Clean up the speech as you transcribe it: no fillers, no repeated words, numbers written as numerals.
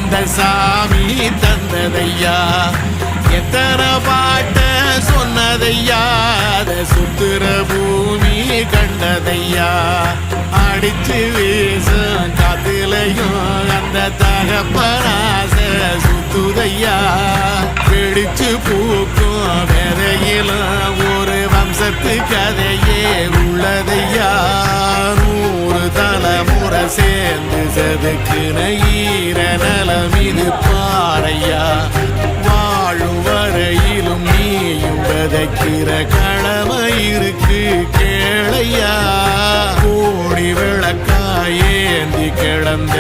அந்த சாமி தந்ததையா எத்தனை பாட்ட சொன்னதையா அதை சுத்துற பூமி கண்டதையா அடிச்சு வீசும் காத்துலையும் அந்த தகப்பனாச சுத்துதையா பிடிச்சு பூக்கும் விதையிலும் ஒரு வம்சத்து கதையே உள்ளதையா 100 தலைமுறை சேர்ந்து செதுக்குன ஈர நலம் இது பாறையா வாழும் வரையிலும் நீயும் விதைக்கிற கடமை இருக்கு கேளையா கோடி விளக்காயேந்தி கிடந்த